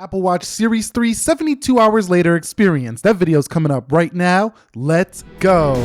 Apple Watch Series 3 72 hours later experience. That video's coming up right now. Let's go.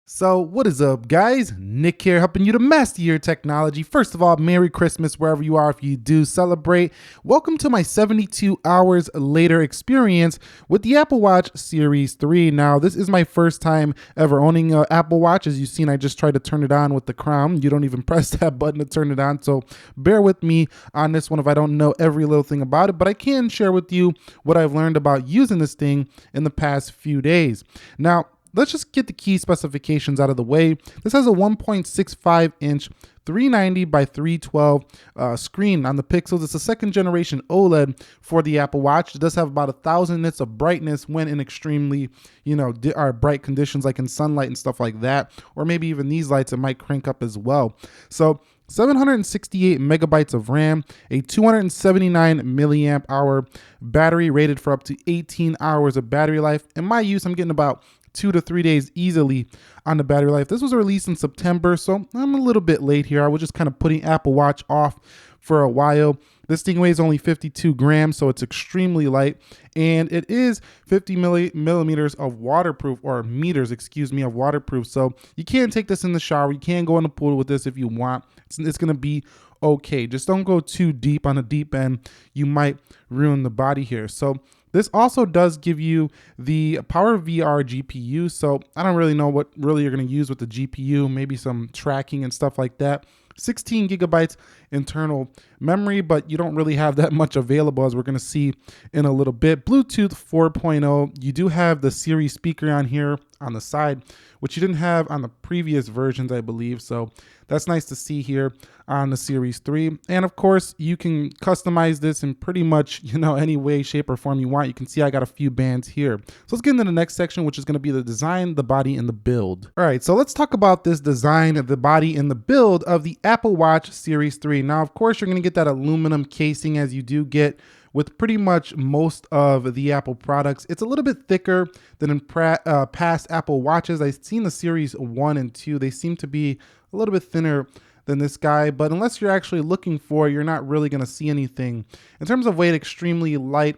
So what is up, guys? Nick here, helping you to master your technology. First of all, Merry Christmas wherever you are if you do celebrate. Welcome to my 72 hours later experience with the Apple Watch Series 3. Now, this is my first time ever owning an Apple Watch. As you've seen, I just tried to turn it on with the crown. You don't even press that button to turn it on, so bear with me on this one if I don't know every little thing about it, but I can share with you what I've learned about using this thing in the past few days. Now, let's just get the key specifications out of the way. This has a 1.65 inch 390 by 312 screen on the pixels. It's a second generation OLED for the Apple Watch. It does have about 1,000 nits of brightness when in extremely, bright conditions like in sunlight and stuff like that, or maybe even these lights, it might crank up as well. So 768 megabytes of RAM, a 279 milliamp hour battery rated for up to 18 hours of battery life. In my use, I'm getting about 2 to 3 days easily on the battery life. This was released in September, so I'm a little bit late here. I was just kind of putting Apple Watch off for a while. This thing weighs only 52 grams, so it's extremely light, and it is 50 millimeters of waterproof, or meters, excuse me, of waterproof. So you can take this in the shower. You can go in the pool with this if you want. It's going to be okay. Just don't go too deep on the deep end. You might ruin the body here. So this also does give you the Power VR GPU. So I don't really know what really you're going to use with the GPU, maybe some tracking and stuff like that. 16 gigabytes internal memory, but you don't really have that much available, as we're going to see in a little bit. Bluetooth 4.0. You do have the Siri speaker on here on the side, which you didn't have on the previous versions, I believe. So that's nice to see here on the Series 3. And of course, you can customize this in pretty much, any way, shape, or form you want. You can see I got a few bands here. So let's get into the next section, which is going to be the design, the body, and the build. All right, so let's talk about this design, the body, and the build of the Apple Watch Series 3. Now, of course, you're going to get that aluminum casing, as you do get with pretty much most of the Apple products. It's a little bit thicker than in past Apple Watches. I've seen the Series 1 and 2. They seem to be a little bit thinner than this guy, but unless you're actually looking for it, you're not really going to see anything. In terms of weight, extremely light.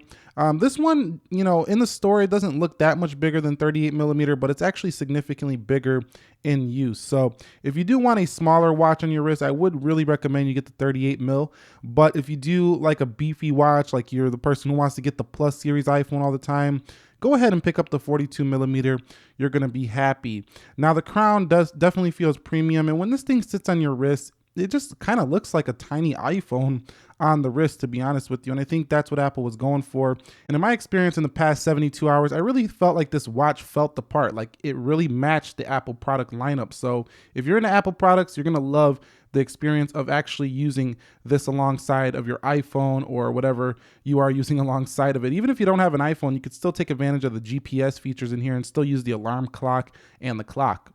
This one, in the store, it doesn't look that much bigger than 38 millimeter, but it's actually significantly bigger in use. So if you do want a smaller watch on your wrist, I would really recommend you get the 38 mil. But if you do like a beefy watch, like you're the person who wants to get the Plus series iPhone all the time, go ahead and pick up the 42 millimeter. You're going to be happy. Now, the crown definitely feels premium. And when this thing sits on your wrist, it just kind of looks like a tiny iPhone on the wrist, to be honest with you. And I think that's what Apple was going for. And in my experience in the past 72 hours, I really felt like this watch felt the part. Like it really matched the Apple product lineup. So if you're into Apple products, you're going to love the experience of actually using this alongside of your iPhone or whatever you are using alongside of it. Even if you don't have an iPhone, you could still take advantage of the GPS features in here and still use the alarm clock and the clock.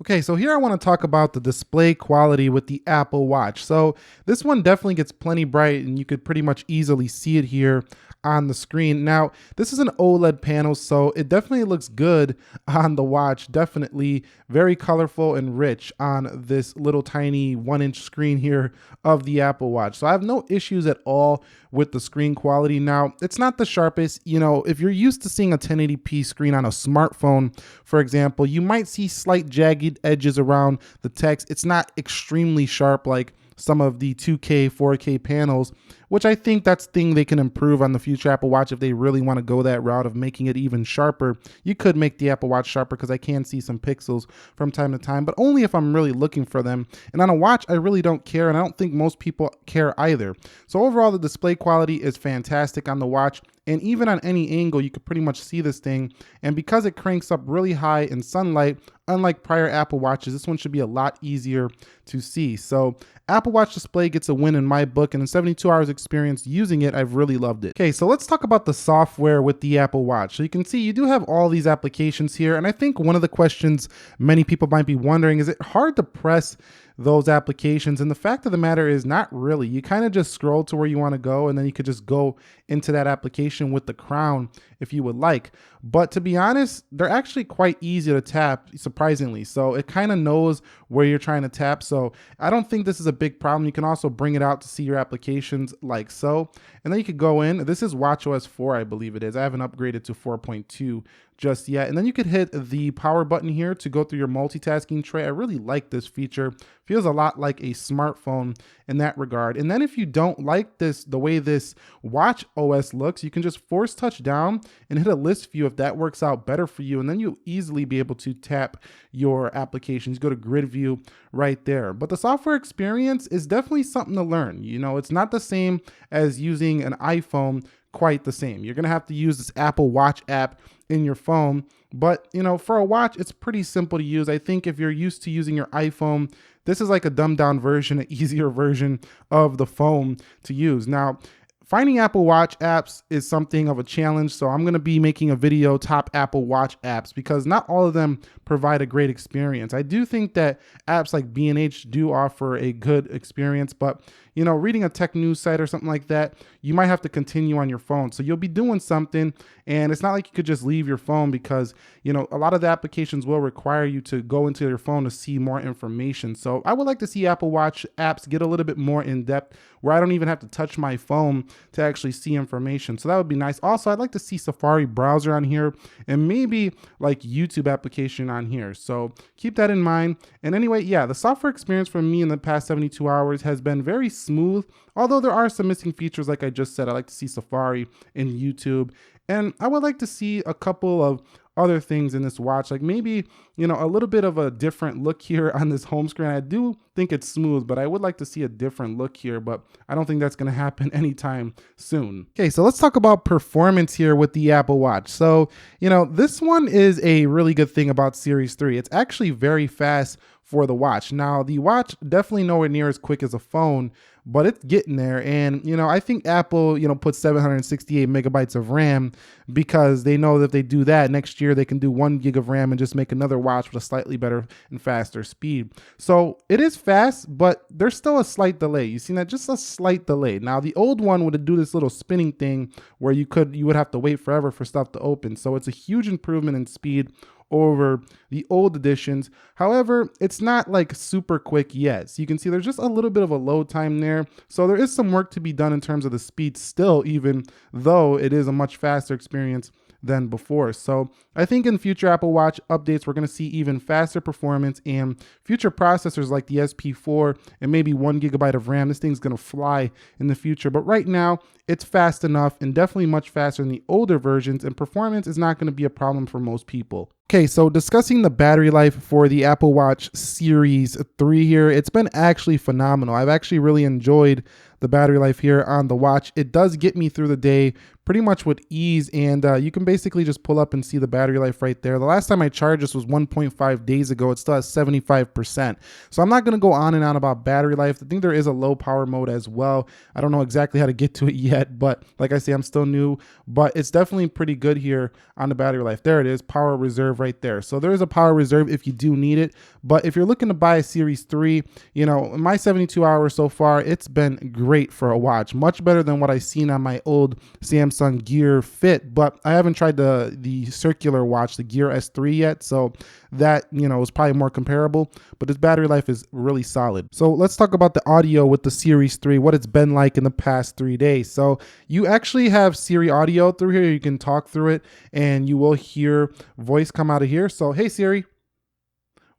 Okay, so here I want to talk about the display quality with the Apple Watch. So this one definitely gets plenty bright, and you could pretty much easily see it here on the screen. Now, this is an OLED panel, so it definitely looks good on the watch. Definitely very colorful and rich on this little tiny 1-inch screen here of the Apple Watch. So I have no issues at all with the screen quality. Now, it's not the sharpest. If you're used to seeing a 1080p screen on a smartphone, for example, you might see slight jagged edges around the text. It's not extremely sharp like some of the 2K, 4K panels, which I think that's the thing they can improve on the future Apple Watch. If they really want to go that route of making it even sharper, you could make the Apple Watch sharper, because I can see some pixels from time to time, but only if I'm really looking for them. And on a watch, I really don't care, and I don't think most people care either. So overall, the display quality is fantastic on the watch. And even on any angle, you could pretty much see this thing. And because it cranks up really high in sunlight, unlike prior Apple Watches, this one should be a lot easier to see. So Apple Watch display gets a win in my book, and in 72 hours experience using it, I've really loved it. Okay, so let's talk about the software with the Apple Watch. So you can see you do have all these applications here, and I think one of the questions many people might be wondering, is it hard to press those applications. And the fact of the matter is, not really. You kind of just scroll to where you want to go, and then you could just go into that application with the crown if you would like. But to be honest, they're actually quite easy to tap, surprisingly. So it kind of knows where you're trying to tap. So I don't think this is a big problem. You can also bring it out to see your applications like so. And then you could go in. This is watchOS 4, I believe it is. I haven't upgraded to 4.2 just yet. And then you could hit the power button here to go through your multitasking tray. I really like this feature. Feels a lot like a smartphone in that regard. And then if you don't like this, the way this watch OS looks, you can just force touch down and hit a list view if that works out better for you. And then you'll easily be able to tap your applications. Go to grid view right there. But the software experience is definitely something to learn. You know, it's not the same as using an iPhone, quite the same. You're gonna have to use this Apple Watch app in your phone, but you know, for a watch, it's pretty simple to use. I think if you're used to using your iPhone, this is like a dumbed down version, an easier version of the phone to use. Now, finding Apple Watch apps is something of a challenge, so I'm going to be making a video top Apple Watch apps because not all of them provide a great experience. I do think that apps like B&H do offer a good experience, but you know, reading a tech news site or something like that, you might have to continue on your phone. So you'll be doing something, and it's not like you could just leave your phone because, you know, a lot of the applications will require you to go into your phone to see more information. So I would like to see Apple Watch apps get a little bit more in depth where I don't even have to touch my phone to actually see information. So that would be nice. Also, I'd like to see Safari browser on here and maybe like YouTube application on here. So keep that in mind. And anyway, yeah, the software experience for me in the past 72 hours has been very smooth, although there are some missing features. Like I just said, I like to see Safari and YouTube, and I would like to see a couple of other things in this watch, like maybe, you know, a little bit of a different look here on this home screen. I do think it's smooth, but I would like to see a different look here, but I don't think that's going to happen anytime soon. Okay, so let's talk about performance here with the Apple Watch. So, you know, this one is a really good thing about Series 3. It's actually very fast for the watch. Now, the watch definitely nowhere near as quick as a phone, but it's getting there. And, you know, I think Apple, you know, put 768 megabytes of RAM because they know that if they do that next year, they can do 1 gig of RAM and just make another watch with a slightly better and faster speed. So it is fast, but there's still a slight delay. You see that? Just a slight delay. Now, the old one would do this little spinning thing where you would have to wait forever for stuff to open. So it's a huge improvement in speed over the old editions. However, it's not like super quick yet. So you can see there's just a little bit of a load time there. So there is some work to be done in terms of the speed still, even though it is a much faster experience than before. So I think in future Apple Watch updates, we're going to see even faster performance and future processors like the SP4 and maybe 1 gigabyte of RAM. This thing's going to fly in the future. But right now, it's fast enough and definitely much faster than the older versions, and performance is not going to be a problem for most people. Okay, so discussing the battery life for the Apple Watch Series 3 here, it's been actually phenomenal. I've actually really enjoyed the battery life here on the watch. It does get me through the day pretty much with ease, and you can basically just pull up and see the battery life right there. The last time I charged this was 1.5 days ago. It still has 75%. So I'm not going to go on and on about battery life. I think there is a low power mode as well. I don't know exactly how to get to it yet, but like I say, I'm still new, but it's definitely pretty good here on the battery life. There it is, power reserve right there. So there is a power reserve if you do need it, but if you're looking to buy a Series 3, you know, in my 72 hours so far, it's been great for a watch, much better than what I've seen on my old Samsung Gear Fit, but I haven't tried the circular watch, the Gear S3 yet, so that, you know, is probably more comparable, but its battery life is really solid. So let's talk about the audio with the Series 3, what it's been like in the past 3 days. So you actually have Siri audio through here. You can talk through it and you will hear voice come out of here. So, hey Siri,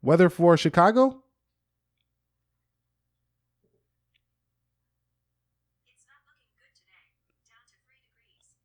weather for Chicago?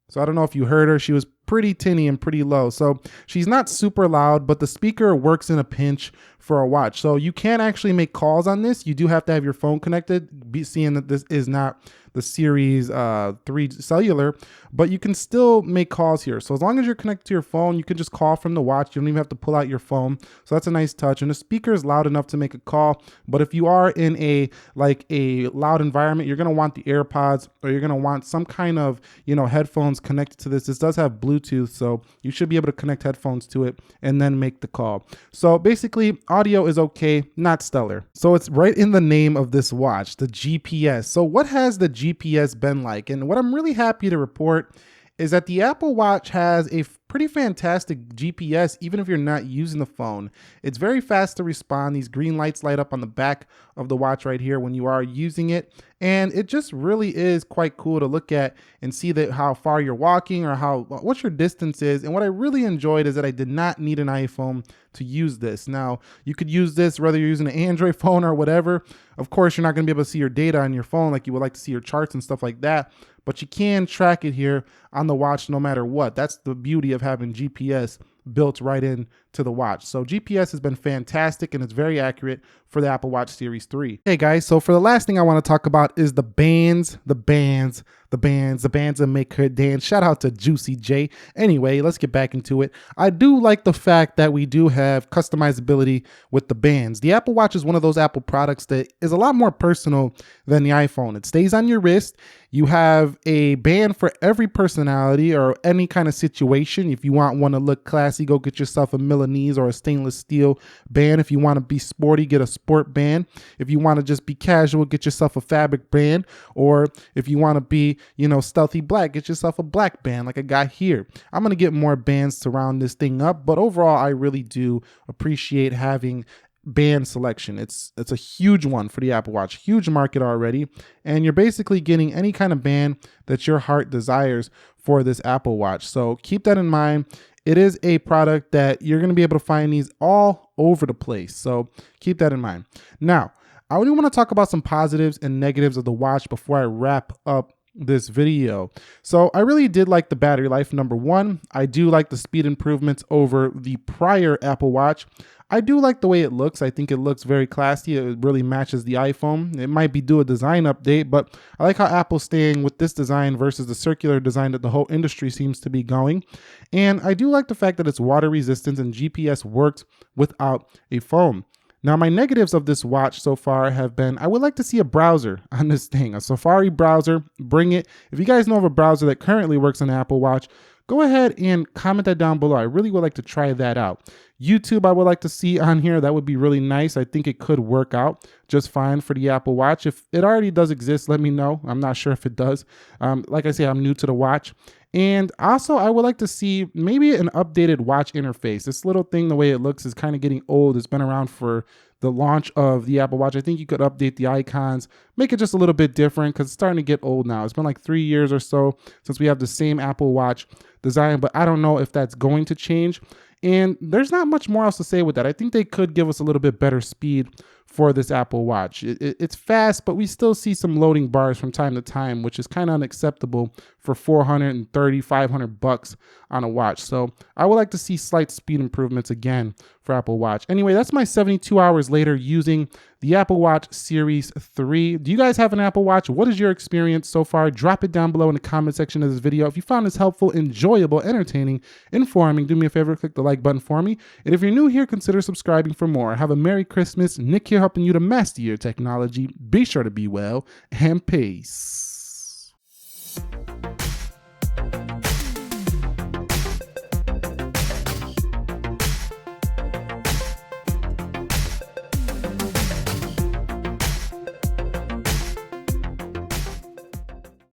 So I don't know if you heard her. She was pretty tinny and pretty low. So she's not super loud, but the speaker works in a pinch for a watch. So you can actually make calls on this. You do have to have your phone connected, seeing that this is not the Series 3 cellular, but you can still make calls here. So as long as you're connected to your phone, you can just call from the watch. You don't even have to pull out your phone. So that's a nice touch. And the speaker is loud enough to make a call. But if you are in a loud environment, you're going to want the AirPods, or you're going to want some kind of, you know, headphones connected to this. This does have Bluetooth Bluetooth, so you should be able to connect headphones to it and then make the call. So basically, audio is okay, not stellar. So it's right in the name of this watch, the GPS. So what has the GPS been like? And what I'm really happy to report is that the Apple Watch has a pretty fantastic GPS, even if you're not using the phone. It's very fast to respond. These green lights light up on the back of the watch right here when you are using it. And it just really is quite cool to look at and see that how far you're walking or what your distance is. And what I really enjoyed is that I did not need an iPhone to use this. Now, you could use this whether you're using an Android phone or whatever. Of course, you're not going to be able to see your data on your phone like you would like to see your charts and stuff like that, but you can track it here on the watch no matter what. That's the beauty of having GPS built right in to the watch. So GPS has been fantastic and it's very accurate for the Apple Watch Series 3. Hey guys, so for the last thing I want to talk about is the bands that make her dance. Shout out to Juicy J. Anyway, let's get back into it. I do like the fact that we do have customizability with the bands. The Apple Watch is one of those Apple products that is a lot more personal than the iPhone. It stays on your wrist. You have a band for every personality or any kind of situation. If you want one to look classy, go get yourself a Milanese or a stainless steel band. If you want to be sporty, get a sport band. If you want to just be casual, get yourself a fabric band. Or if you want to be, stealthy black, get yourself a black band like I got here. I'm going to get more bands to round this thing up, but overall, I really do appreciate having band selection. It's a huge one for the Apple Watch, huge market already, and you're basically getting any kind of band that your heart desires for this Apple Watch. So keep that in mind. It is a product that you're going to be able to find these all over the place. So keep that in mind. Now, I only want to talk about some positives and negatives of the watch before I wrap up this video. So I really did like the battery life, number one. I do like the speed improvements over the prior Apple Watch. I do like the way it looks. I think it looks very classy. It really matches the iPhone. It might be due a design update, but I like how Apple's staying with this design versus the circular design that the whole industry seems to be going. And I do like the fact that it's water resistant and GPS works without a foam. Now, my negatives of this watch so far have been, I would like to see a browser on this thing, a Safari browser, bring it. If you guys know of a browser that currently works on the Apple Watch, go ahead and comment that down below. I really would like to try that out. YouTube, I would like to see on here. That would be really nice. I think it could work out just fine for the Apple Watch. If it already does exist, let me know. I'm not sure if it does. Like I say, I'm new to the watch. And also, I would like to see maybe an updated watch interface. This little thing, the way it looks, is kind of getting old. It's been around for the launch of the Apple Watch. I think you could update the icons, make it just a little bit different because it's starting to get old now. It's been like 3 years or so since we have the same Apple Watch design, but I don't know if that's going to change. And there's not much more else to say with that. I think they could give us a little bit better speed for this Apple Watch. It's fast, but we still see some loading bars from time to time, which is kind of unacceptable for $430, $500 on a watch. So I would like to see slight speed improvements again for Apple Watch. Anyway, that's my 72 hours later using the Apple Watch Series 3. Do you guys have an Apple Watch? What is your experience so far? Drop it down below in the comment section of this video. If you found this helpful, enjoyable, entertaining, informing, do me a favor, click the like button for me. And if you're new here, consider subscribing for more. Have a Merry Christmas. Nick here helping you to master your technology. Be sure to be well and peace.